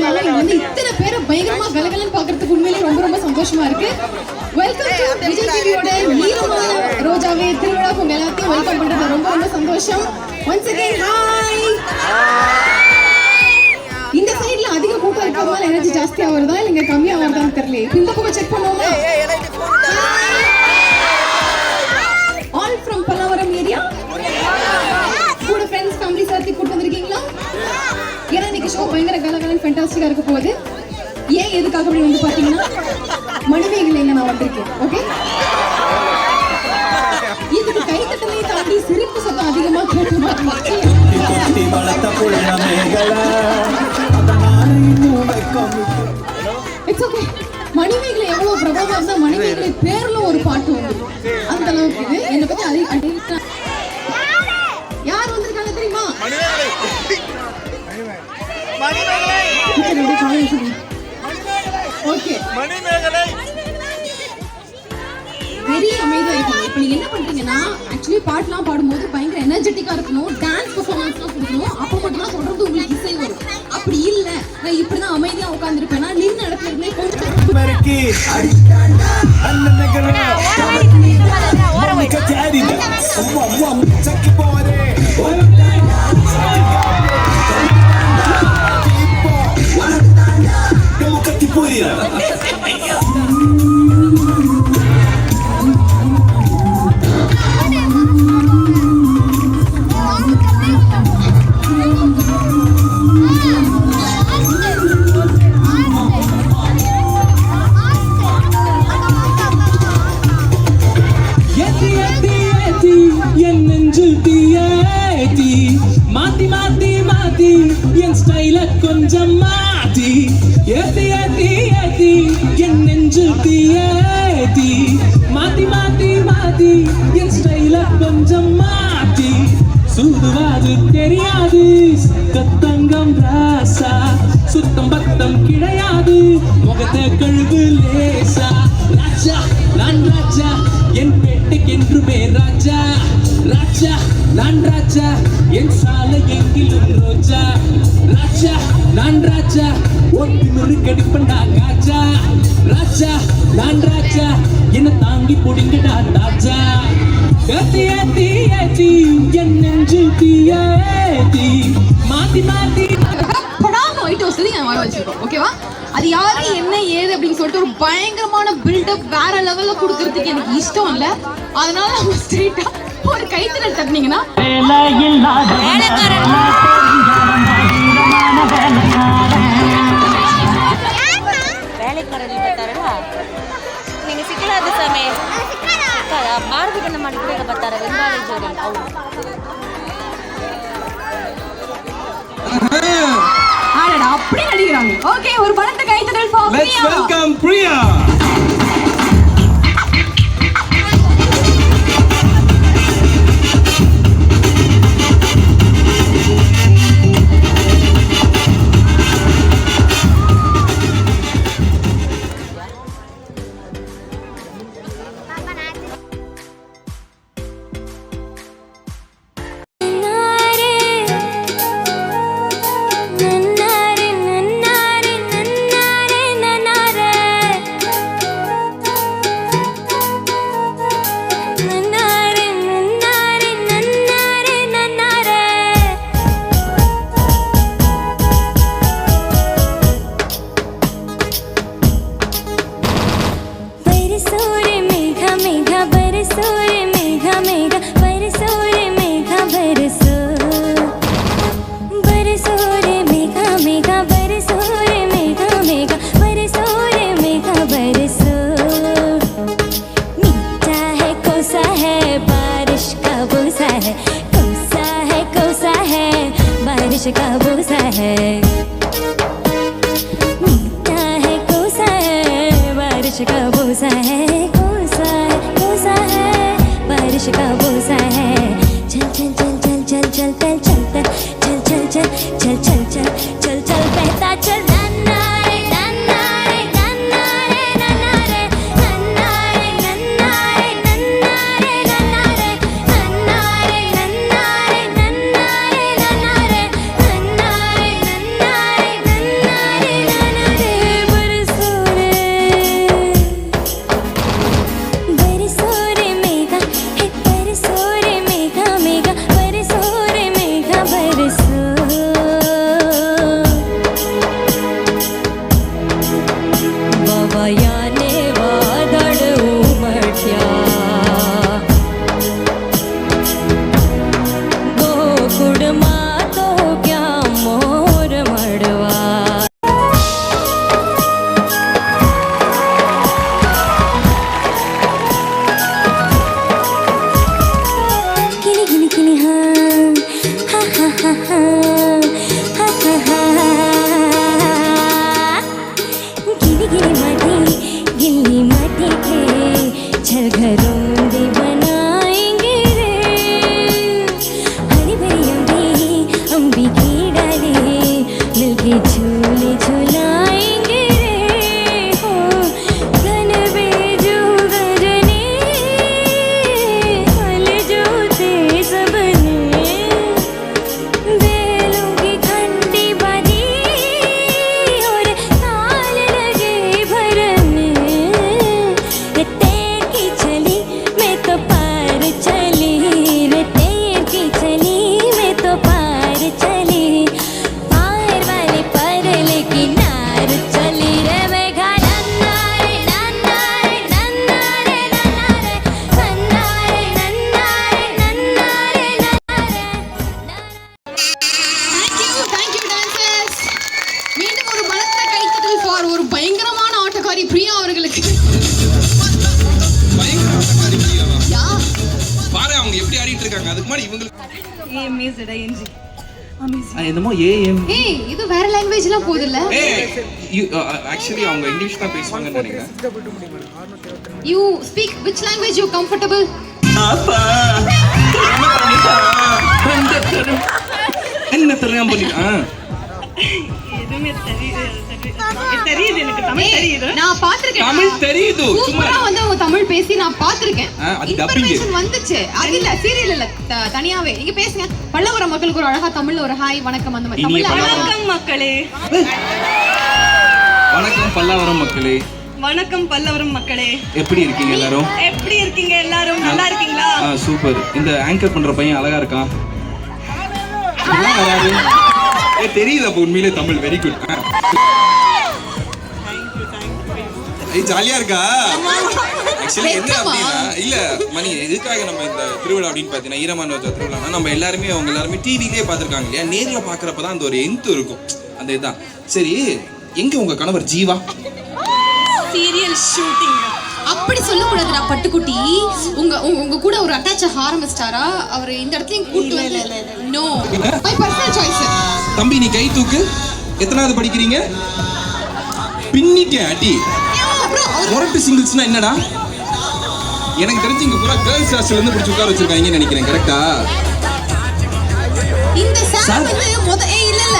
இருந்தாலும் இங்க வந்து இத்தனை பேரை பயங்கரமா கலகலன்னு பாக்குறதுக்கு உண்மையிலேயே ரொம்ப ரொம்ப சந்தோஷமா இருக்கு. வெல்கம் டு விஜய் டிவியோட நீலமான ரோஜாவே திருவிழாக்கு உங்க எல்லாத்தையும் வெல்கம் பண்றது ரொம்ப ரொம்ப சந்தோஷம். Once again hi. இந்த சைடுல அதிக கூட்டம் இருக்கிறதுனால எனர்ஜி ஜாஸ்தியா வருதா இல்ல கம்மியா வருதான்னு தெரியல. இந்த பக்கம் செக் பண்ணுவோமா? All from Pallavaram area. கூட ஃப்ரெண்ட்ஸ் ஃபேமிலி சேர்த்து கூட்டு வந்திருக்கீங்களா? ஏன்னா இன்னைக்கு ஷோ பயங்கர கலகலன்னு ஃபேண்டாஸ்டிக்கா இருக்க போகுது. ஏன் எதுக்காக அப்படி வந்து பாத்தீங்கன்னா மணிமேகலையில நான் வந்திருக்கேன். ஓகே, இதுக்கு கைத்தட்டலை தாண்டி சிரிப்பு சத்தம் அதிகமா கேட்ட மாதிரி இட்ஸ் ஓகே. மணிமேகலை எவ்வளவு பிரபலமா இருந்தா மணிமேகலை பேர்ல ஒரு பாட்டு வந்து அந்த அளவுக்கு இது. என்னை பத்தி யார் வந்திருக்காங்க தெரியுமா? ஓகே, வெரி அமைதியா இருக்கீங்க. இப்போ நீங்க என்ன பண்றீங்கன்னா ஆக்சுவலி பாட்டுலாம் பாடும்போது பயங்கர எனர்ஜெட்டிக்கா இருக்கணும், டான்ஸ் பெர்ஃபார்மன்ஸ்லாம் கொடுக்கணும். அப்போ மட்டும் தான் தொடர்ந்து உங்களுக்கு இசை வரும். அப்படி இல்ல நான் இப்படிதான் அமைதியா உட்கார்ந்துருப்பேன். நான் நின்று இடத்துல இருந்தே கொஞ்சம் கொஞ்சம் மாத்தி ஏத்தி ஏத்தி ஏத்தி என் நெஞ்சு தீயேத்தி மாத்தி மாத்தி மாத்தி என் ஸ்டைல கொஞ்சம் மாத்தி சூதுவாது தெரியாது கத்தங்கம் ராசா சுத்தம் பத்தம் கிடையாது முகத்தை கழுவு லேசா ராஜா நான் ராஜா என் பேட்டைக்கென்றுமே ராஜா ராஜா நான் ராஜா என் சாலை எங்கிலும் ரோஜா ராஜா நான் ராஜா ஒட்டி முறுக்கடிப்பண்டா ராஜா ராஜா நான் ராஜா என்ன தாங்கி பொடிங்கடா ராஜா ஏத்தி ஏத்தி ஏத்தி என் நெஞ்சு தீயேத்தி மாத்தி மாத்தி படாம ஒயிட் ஹவுஸ் நான் வாய வச்சிருக்கோம். ஓகேவா? அது யாரு என்ன ஏது அப்படின்னு சொல்லிட்டு ஒரு பயங்கரமான பில்டப் வேற லெவல்ல கொடுக்கறதுக்கு எனக்கு இஷ்டம் இல்ல. அதனால நம்ம ஸ்ட்ரெயிட்டா ஒரு கைத்தறல் தட்டினீங்கன்னா வேலைக்காரன் பார்த்தாரா நீங்க சிக்கலாத சமயம் மார்பு பண்ண மாட்டேங்க பார்த்தார வெங்காய ஜோடி அப்படி நடிக்கிறாங்க. ஓகே, ஒரு பலத்த கைத்தறல் for Priya. Let's welcome Priya. का बोसा है मीठा है कोसा है बारिश का बोसा है कोसा है बारिश का बोसा है चल चल चल चल चल चल चल चल चल चल चल चल चल चल चल बहता चल யா பாரு அவங்க எப்படி ஆடிட்டு இருக்காங்க. அதுக்கு முன்னாடி இவங்களுக்கு என்னமோ ஏஎம் ஏய் இது வேற லாங்குவேஜ்லாம் போகுதுல்ல. ஆக்சுவலி அவங்க இங்கிலீஷ் தான் பேசுவாங்கன்னு நினைக்கிறேன். You speak which language you comfortable? என்ன தெரியாம பண்ணிட்டான். தெரியுது எனக்கு தமிழ் தெரியுது. நான் பாத்துர்க்கேன். தமிழ் தெரியுது. சும்மா சூப்பரா வந்து அவங்க தமிழ் பேசி நான் பாத்துர்க்கேன். அது dubbing. இன்ஃபர்மேஷன் வந்துச்சு. அது இல்ல சீரியல் இல்ல தனியாவே. நீங்க பேசுங்க. பல்லவரம் மக்களுக்கு ஒரு அழகா தமிழ்ல ஒரு ஹாய் வணக்கம் அந்த மாதிரி இனிய தமிழ்ல பல்லவரம். வணக்கம் மக்களே. வணக்கம் பல்லாவரம் மக்களே. வணக்கம் பல்லவரம் மக்களே. எப்படி இருக்கீங்க எல்லாரும்? எப்படி இருக்கீங்க எல்லாரும்? நல்லா இருக்கீங்களா? சூப்பர். இந்த ஆங்கர் பண்ற பையன் அழகா இருக்கான். இதெல்லாம் வராது. தெரியுது அப்ப உண்மையிலே தமிழ் வெரி குட். ஜாலியா இருக்கா? ஆக்சுவலி என்ன அப்படின்னா இல்ல மணி எதுக்காக நம்ம இந்த திருவிழா அப்படின்னு பாத்தீங்கன்னா ஈரமான ரோஜா திருவிழா நம்ம எல்லாருமே அவங்க எல்லாருமே டிவிலேயே பார்த்துருக்காங்க இல்லையா? நேர்ல பாக்குறப்பதான் அந்த ஒரு எந்து இருக்கும். அந்த இதுதான். சரி எங்க உங்க கணவர் ஜீவா? Serial shooting. அப்படி சொல்ல கூடாதுடா பட்டுக்குட்டி. உங்க உங்க கூட ஒரு அட்டாச் ஆரம்பிச்சிட்டாரா? அவர் இந்த இடத்துலயும் கூட்டு வந்து நோ மை பர்சனல் சாய்ஸ். தம்பி நீ கை தூக்கு. எத்தனாவது படிக்கிறீங்க? பின்னிக்க அடி. அப்புறம் அவர் மொரட்டு சிங்கிள்ஸ்னா என்னடா? எனக்கு தெரிஞ்சு இங்க பூரா கேர்ள்ஸ் ஹாஸ்டல்ல இருந்து பிடிச்சி உட்கார வச்சிருக்காங்கன்னு நினைக்கிறேன். கரெக்டா? இந்த சார் வந்து இல்ல இல்ல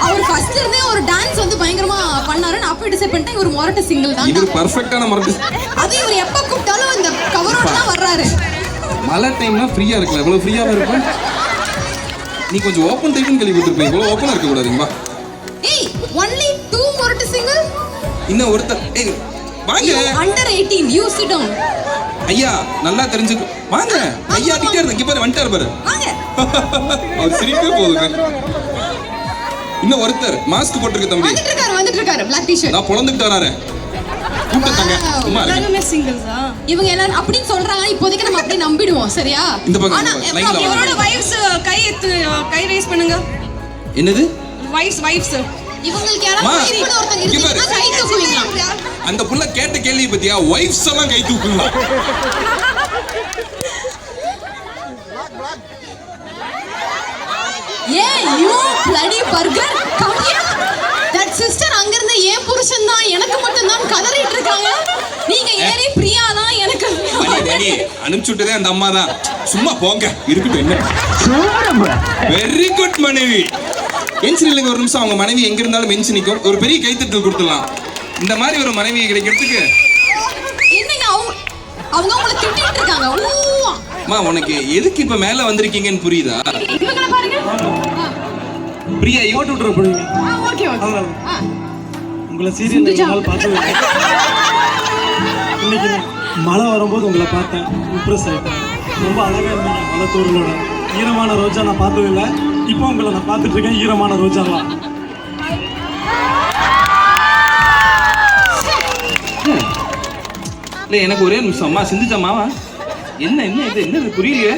அவர் ஃபர்ஸ்ட் இருந்தே ஒரு டான்ஸ் வந்து பயங்கரமா பண்ணாரு. நான் அப்பவே டிசைட் பண்ணிட்டேன் இவர் மொரட்டு சிங்கிள் தான். இவர் பெர்ஃபெக்ட்டான மொரட்டு. அது இவர் எப்ப கூப்பிட்டாலும் இந்த கவரோட தான் வர்றாரு. மழை டைம்னா ஃப்ரீயா இருக்கல. இவ்வளவு ஃப்ரீயாவே இருக்கும். நீ கொஞ்சம் ஓபன் டைப்னு கேள்விப்பட்டிருப்பேன். இவ்வளவு ஓபனா இருக்க கூடாதுங்க. ஏய் only 2 மொரட்டு சிங்கிள். இன்னும் ஒருத்தர் ஏய் வாங்க. under 18 you sit down. ஐயா நல்லா தெரிஞ்சுக்க. வாங்க. ஐயா கிட்ட இருந்து இங்க பாரு வந்துட்டாரு பாரு. வாங்க. அவர் சிரிப்பே போகுதுங்க. இன்னும் ஒருத்தர் மாஸ்க் போட்டுருக்க தம்பி. வந்துட்டு இருக்காரு black t-shirt. நான் பொளந்துட்டு வராரு. கூப்பிட்டாங்க. சும்மா இருங்க. எல்லாருமே சிங்கிள்ஸா? இவங்க எல்லாரும் அப்படின்னு சொல்றாங்க. இப்போதைக்கு நம்ம அப்படியே நம்பிடுவோம். சரியா? இந்த பக்கம் ஆனா லைன்ல வாங்க. இவரோட வைஃப்ஸ் கை ரைஸ் பண்ணுங்க. என்னது? வைஃப்ஸ் இவங்களுக்கு யாராவது கூட ஒருத்தங்க இங்க பாரு. இருந்தா கை தூக்குவீங்களா? அந்த புள்ள கேட்ட கேள்வி பத்தியா? வைஃப்ஸ் எல்லாம் கை தூக்குங்களா? ஏய் you bloody burger come here. that sister அங்க இருந்து ஏன் புருஷன் தான் எனக்கு மட்டும் தான் கதறிட்டு இருக்காங்க. நீங்க ஏறி பிரியா தான் எனக்கு மணி அனுப்பிச்சுட்டதே அந்த அம்மா தான். சும்மா போங்க. இருக்கட்டும் என்ன. வெரி குட் மனைவி. என்சி இல்லைங்க ஒரு நிமிஷம். அவங்க மனைவி எங்க இருந்தாலும் என்சி நிற்கும். ஒரு பெரிய கைத்தட்டல் கொடுத்துடலாம். இந்த மாதிரி ஒரு மனைவி கிடைக்கிறதுக்கு. என்னங்க அவங்க உங்களை திட்டிட்டு இருக்காங்க. அம்மா உனக்கு எதுக்கு இப்ப மேல வந்திருக்கீங்கன்னு புரியுதா? இவங்கள பாருங்க. பிரியா போட்டு விட்டுற போறீங்க. Okay okay. உங்களை சீரியல் நாள் பார்த்தது இன்னைக்கு மழை வரும்போது உங்களை பார்த்தேன். இம்ப்ரெஸ் ஆயிட்டேன். ரொம்ப அழகா இருந்தீங்க. மலை தூரலோட ஈரமான ரோஜா நான் பார்த்தது இல்லை. இப்போ உங்களை நான் பார்த்துட்டு இருக்கேன். ஈரமான ரோஜாலாம் இல்ல எனக்கு ஒரே நிமிஷம். அம்மா சிந்துச்சாமாவா என்ன என்ன இது என்ன புரியலையே.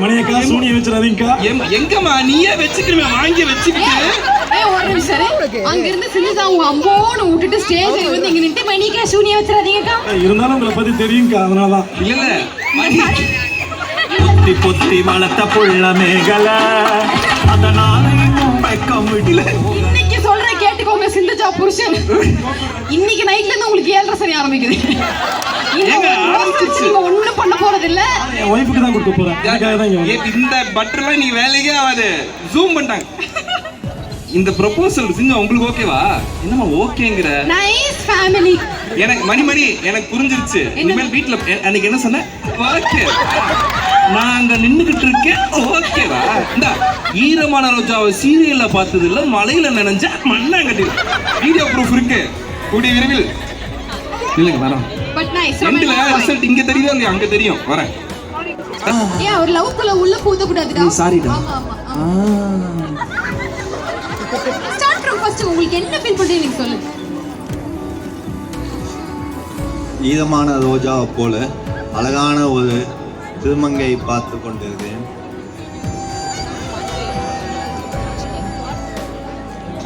மணியக்கா சூனிய வச்சிடாதீங்கக்கா. எங்கம்மா நீயே வச்சுக்கிறீங்க. வாங்கி வச்சுக்கிட்டு ஒரு நிமிஷம். அங்க இருந்து சிந்துதா உங்க அம்போன்னு விட்டுட்டு ஸ்டேஜ்ல வந்து இங்க நின்னு மணிக்கா சூனிய வச்சிராதீங்கக்கா. இருந்தாலும் உங்களை பத்தி தெரியுங்கக்கா. அதனாலதான் இல்ல பொத்தி பொத்தி வளர்த்த புள்ள மேகல அதனால இன்னும் வெக்கம் விடல. இன்னைக்கு சொல்றேன் கேட்டுக்கோங்க சிந்துஜா புருஷன். இன்னைக்கு நைட்ல இருந்து உங்களுக்கு 7:30 சனி ஆரம்பிக்குது. ஏங்க ஆரம்பிச்சிருச்சு. நீங்க ஒண்ணும் பண்ண போறது இல்ல. என் ஒய்ஃபுக்கு தான் கொடுக்க போறேன். எனக்காக தான் இங்க வந்தேன். இந்த பட்டர்லாம் நீ வேலைக்கே ஆகாது. ஜூம் பண்ணிட்டாங்க. இந்த ப்ரொபோசல் சிங்க உங்களுக்கு ஓகேவா? என்னமா ஓகேங்கற? Nice family. எனக்கு மணி எனக்கு புரிஞ்சிருச்சு. இனிமேல் வீட்ல அன்னைக்கு என்ன சொன்ன? ஓகே. நான் அங்க நின்னுகிட்டு இருக்கேன். ஓகேவா? இந்த ஈரமான ரோஜாவை சீரியல்ல பார்த்தது இல்ல, மலையில நனைஞ்ச மண்ணாங்கட்டி. வீடியோ ப்ரூஃப் இருக்கு. கூடிய விரைவில் இல்லங்க வரேன். But nice. ரெண்டுல ரிசல்ட் இங்க தெரியுதா இல்லையா? அங்க தெரியும். வரேன். ஏன் ஒரு லவ்க்குள்ள உள்ள பூத கூடாதுடா. சாரிடா. ஆமா ஆமா. Start from first. உங்களுக்கு என்ன ஃபீல் பண்றீங்க நீங்க சொல்லுங்க. ஈரமான ரோஜாவை போல அழகான ஒரு திருமங்கை பார்த்து கொண்டிருக்கிறேன்.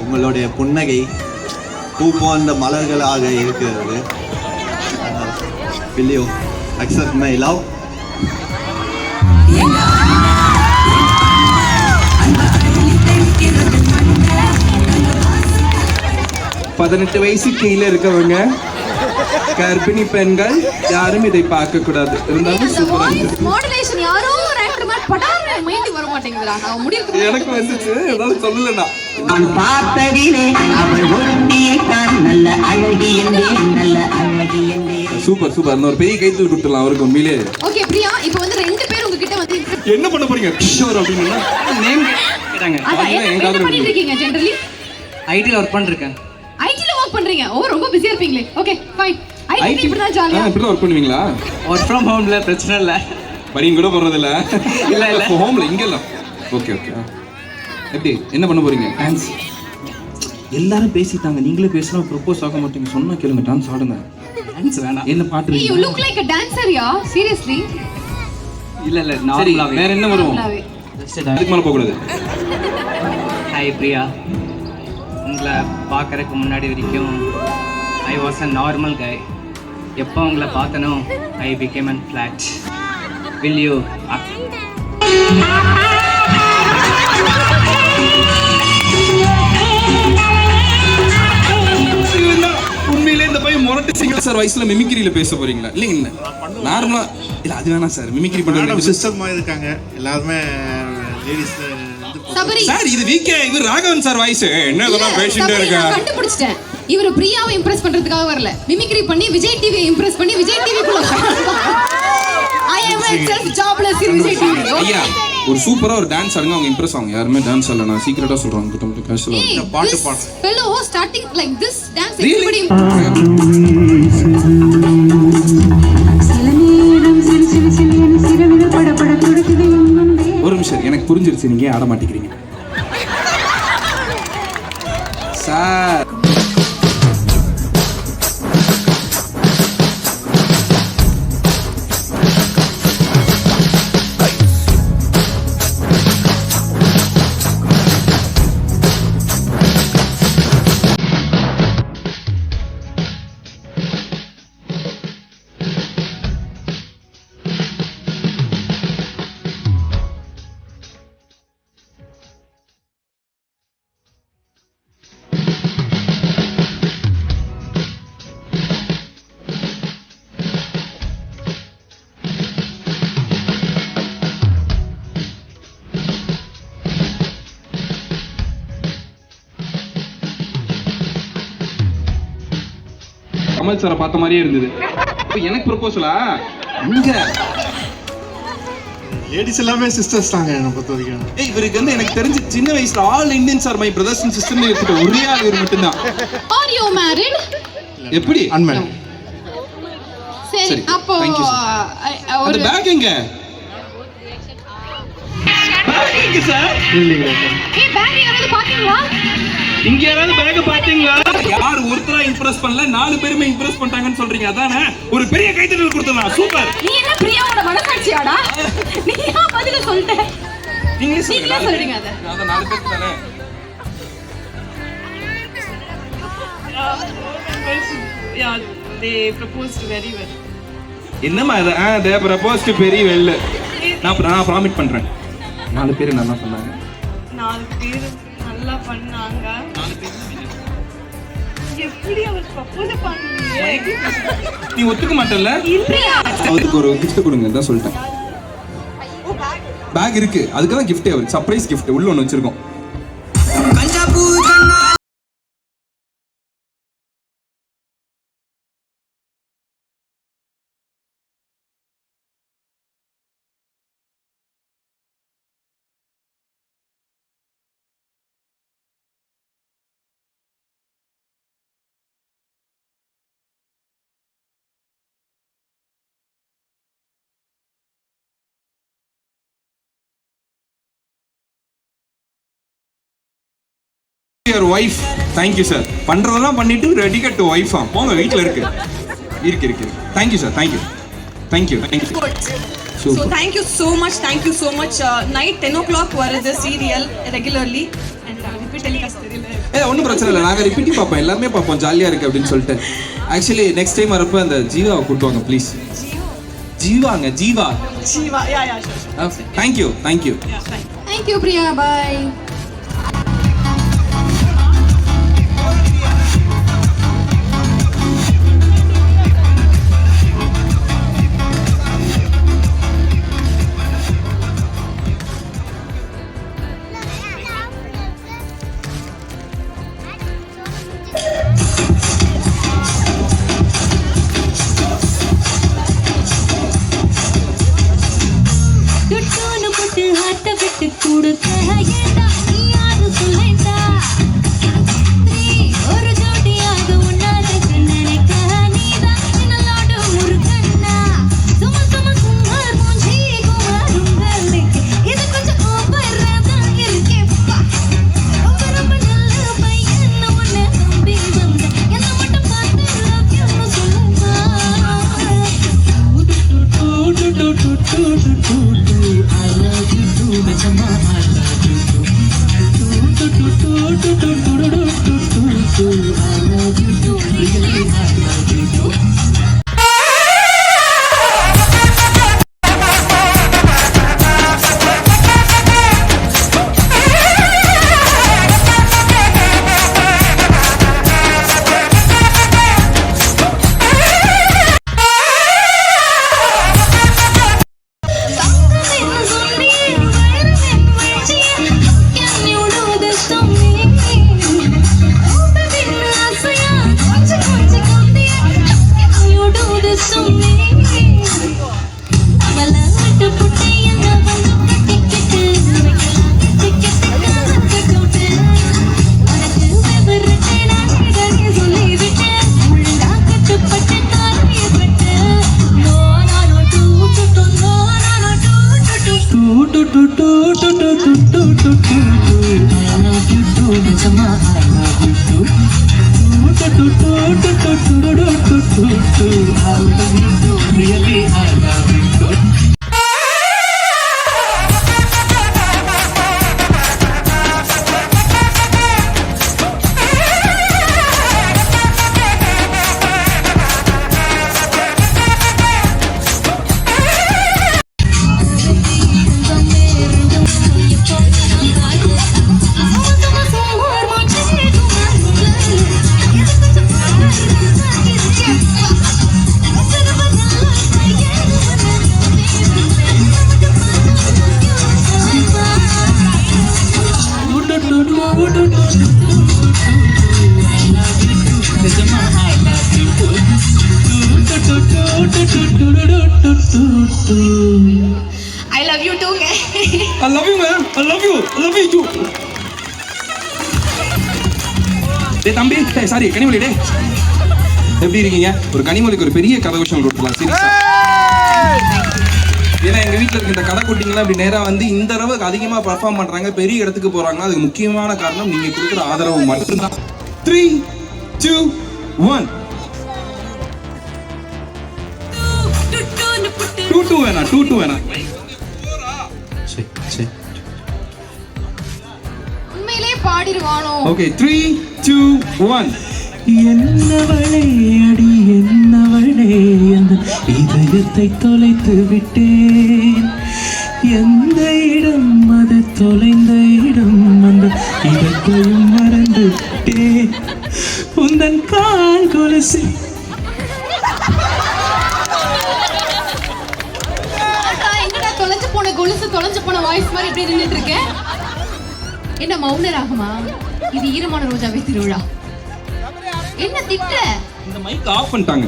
உங்களுடைய புன்னகை பூ போன்ற மலர்களாக இருக்கிறது. Will you accept my love? பதினெட்டு வயசு கீழே இருக்கவங்க, கர்ப்பிணி பெண்கள் யாரும் இதை பார்க்க கூடாது. இருந்தாலும் சூப்பரா இருக்கு. மாடுலேஷன் யாரோ ஒரு ஆக்டர் மாதிரி படார மைண்ட் வர மாட்டேங்குதுடா. நான் முடிவு எனக்கு வந்துச்சு, ஏதாவது சொல்லலடா. நான் பார்த்ததிலே அவள் ஒருத்தியைத்தான் நல்ல அழகி என்றேன், நல்ல அழகி என்றேன். Super super. ஒரு பெரிய கைத்தல் கொடுத்துடலாம் அவருக்கு உண்மையிலே. ஓகே பிரியா, இப்போ வந்து ரெண்டு பேர் உங்ககிட்ட வந்து என்ன பண்ண போறீங்க? கிஷோர் அப்படின்னா நேம் கேட்டாங்க. அதான் என்ன பண்ணிட்டு இருக்கீங்க? ஜெனரலி ஐடில ஒர்க் பண்ணிருக்கேன். ஐடில வர்க் பண்றீங்க. ஓ ரொம்ப பிஸியா இருப்பீங்களே. Okay fine. ஐடி இப்படி தான் ஜாலியா. இப்படி தான் ஒர்க் பண்ணுவீங்களா? ஒர்க் ஃப்ரம் ஹோம்ல பிரச்சனை இல்ல. படிங்க கூட போறது இல்ல. இல்ல ஹோம்ல இங்க இல்ல. Okay okay. எப்படி என்ன பண்ண போறீங்க? டான்ஸ். எல்லாரும் பேசிட்டாங்க, நீங்களே பேசினா ப்ரோபோஸ் ஆக மாட்டீங்க. சொன்னா கேளுங்க, டான்ஸ் ஆடுங்க. டான்ஸ் வேணாம். என்ன பாட்டு? You look like a dancer yeah? Seriously? இல்ல சரி, நார்மலாவே. வேற என்ன வரும்? அதுக்கு மேல போக கூடாது. ஹாய் பிரியா, உங்களை பார்க்கறதுக்கு முன்னாடி வரைக்கும் ஐ வாஸ் அ நார்மல் கை. எப்போ உங்களை பார்த்தனோ I became an flat. Will you? உண்மையிலே இந்த பையன் முரட்டு சிங்கிள் சார் வயசுல மிமிக்ரியில பேச போறீங்களா? இல்லைங்க, நார்மலா இல்ல, அது வேணாம் சார். மிமிக்ரி பண்றது சிஸ்டர் மாதிரி இருக்காங்க எல்லாருமே, லேடிஸ். சபரி சார், இது வீக்கே, இது ராகவன் சார் வாய்ஸ். என்ன இதெல்லாம் பேசிட்டே இருக்க? நான் கண்டுபிடிச்சிட்டேன். இவர் பிரியாவை இம்ப்ரெஸ் பண்றதுக்காக வரல. மிமிக்ரி பண்ணி விஜய் டிவியை இம்ப்ரெஸ் பண்ணி விஜய் டிவிக்குள்ள I am myself jobless in Vijay TV. ஐயா, ஒரு சூப்பரா ஒரு டான்ஸ் ஆடுங்க, அவங்க இம்ப்ரெஸ் ஆகும். யாருமே டான்ஸ் ஆடல, நான் சீக்கிரட்டா சொல்றேன். கிட்ட மட்டும் கேஷுவலா பாட்டு பாடு. fellow starting like this dance Really? everybody. ஒரு நிமிஷம், எனக்கு புரிஞ்சிருச்சு, நீங்க ஆட மாட்டேங்கிறீங்க சார். கமல் சாரை பார்த்த மாதிரியே இருந்தது. எனக்கு ப்ரொபோசலா? இங்க லேடிஸ் எல்லாமே சிஸ்டர்ஸ் தாங்க என்னை பொறுத்த வரைக்கும். இவருக்கு வந்து எனக்கு தெரிஞ்சு சின்ன வயசுல all Indians are my brothers and சிஸ்டர்னு எடுத்துட்டு ஒரே ஆள் இவர் மட்டும்தான். Are you married? எப்படி? அன்மேரிட். சரி, அப்போ thank you, அந்த ஒரு பேக் எங்க? பேக் எங்க சார்? இல்லைங்க. ஏய் பேக் யாராவது பாத்தீங்களா? இங்க யாராவது பேக் பாத்தீங்களா? யார் ஒருத்தரா இம்ப்ரெஸ் பண்ணல, 4 பேருமே இம்ப்ரெஸ் பண்ணிட்டாங்கன்னு சொல்றீங்க, அதானே? ஒரு பெரிய கைத்தட்டல் கொடுத்தலாம். சூப்பர். நீ என்ன பிரியாவோட மனசாட்சியாடா? நீ ஏன் பதில சொல்லிட்ட? நீங்களே சொல்றீங்க அத. அத 4 பேருக்கு தானே. Yeah, they proposed very well. என்னமா இது? they proposed very well. நான் ப்ராமிட் பண்றேன். 4 பேர் நல்லா பண்ணாங்க. 4 பேர் நல்லா பண்ணாங்க. எப்படி அவர் ப்ரப்போஸ் பண்ணீங்க? நீ ஒத்துக்க மாட்டல்ல? இல்லையா? அவருக்கு ஒரு gift கொடுங்க, தான் சொல்லிட்டேன். பேக் இருக்கு, அதுக்கு தான் gift அவருக்கு சர்ப்ரைஸ் gift உள்ள ஒன்னு வச்சிருக்கோம். Your wife, thank you sir. பண்றதெல்லாம் பண்ணிட்டு ரெடி கட் வைஃப் போங்க, வீட்ல இருக்கு. Thank you sir, thank you. So thank you so much. Night 10 o'clock வருது serial regularly and திருப்பி டெலிகாஸ்ட் தெரியல. ஒன்றும் பிரச்சனை இல்லை, நாங்கள் ரிப்பீட்டி பார்ப்போம், எல்லாமே பார்ப்போம், ஜாலியாக இருக்குது அப்படின்னு சொல்லிட்டு. ஆக்சுவலி நெக்ஸ்ட் டைம் வரப்போ அந்த ஜீவாவை கூட்டுவாங்க ப்ளீஸ். ஜீவாங்க, Jeeva. Shiva, yeah, sure. Thank you. Yeah, thank you. Thank you, Priya. Bye. துட்டோன்னு போட்டு ஆட்ட விட்டு கொடுக்க ஏண்டா நீ யாரு சொல்லேண்டா ஒரு ஜோடியாக உன்னாருக்கு நினைக்க நீதான் என்னோட ஒரு கண்ணா சும்மா சும்மா சும்மார் மூஞ்சி குமாருங்களுக்கு இது கொஞ்சம் ஓவராதான் இருக்கேப்பா ரொம்ப ரொம்ப நல்ல பையன் உன்னை நம்பி வந்த என்ன மட்டும் பார்த்து லவ் யூன்னு சொல்லுமா I love you too, guys. I love you, man. I love you. I love you too. டேய் தம்பி, சாரி கனிமொழி, டே எப்படி இருக்கீங்க? ஒரு கனிமொழிக்கு ஒரு பெரிய கதை விஷயம் கொடுக்கலாம் சீரியஸா. ஏன்னா எங்க வீட்டில் இருக்க இந்த கதை குட்டிங்களாம் இப்படி நேராக வந்து இந்த அளவுக்கு அதிகமாக பர்ஃபார்ம் பண்றாங்க, பெரிய இடத்துக்கு போறாங்கன்னா அதுக்கு முக்கியமான காரணம் நீங்க கொடுக்குற ஆதரவு மட்டும்தான். 3, 2, 1. 2 வேணாம், 2 வேணாம். உண்மையிலே பாடிடுவானோ? ஓகே, 3, 2, 1. என்னவளே அடி என்னவளே அந்த இதயத்தை தொலைத்து விட்டேன், எந்த இடம் அது தொலைந்த இடம் அந்த இடத்தையும் மறந்து விட்டேன், உந்தன் கால் கொலுசி. என்னடா தொலைஞ்சு போன கொலுசு, தொலைஞ்சு போன வாய்ஸ் மாதிரி இப்படி நின்றுட்டு இருக்கேன். என்ன மௌன ராகமா? இது ஈரமான ரோஜாவே திருவிழா. என்ன திட்ட? இந்த மைக் ஆஃப் பண்ணிட்டாங்க.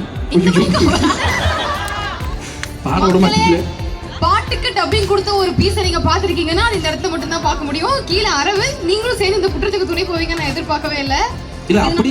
பாட்டுக்கு டப்பிங் கொடுத்த ஒரு பீஸை நீங்க பாத்திருக்கீங்கன்னா அது இந்த இடத்த மட்டும் தான் பார்க்க முடியும். கீழே அரவிந்த், நீங்களும் சேர்ந்து இந்த குற்றத்துக்கு துணை போவீங்க நான் எதிர்பார்க்கவே இல்லை. இல்ல அப்படி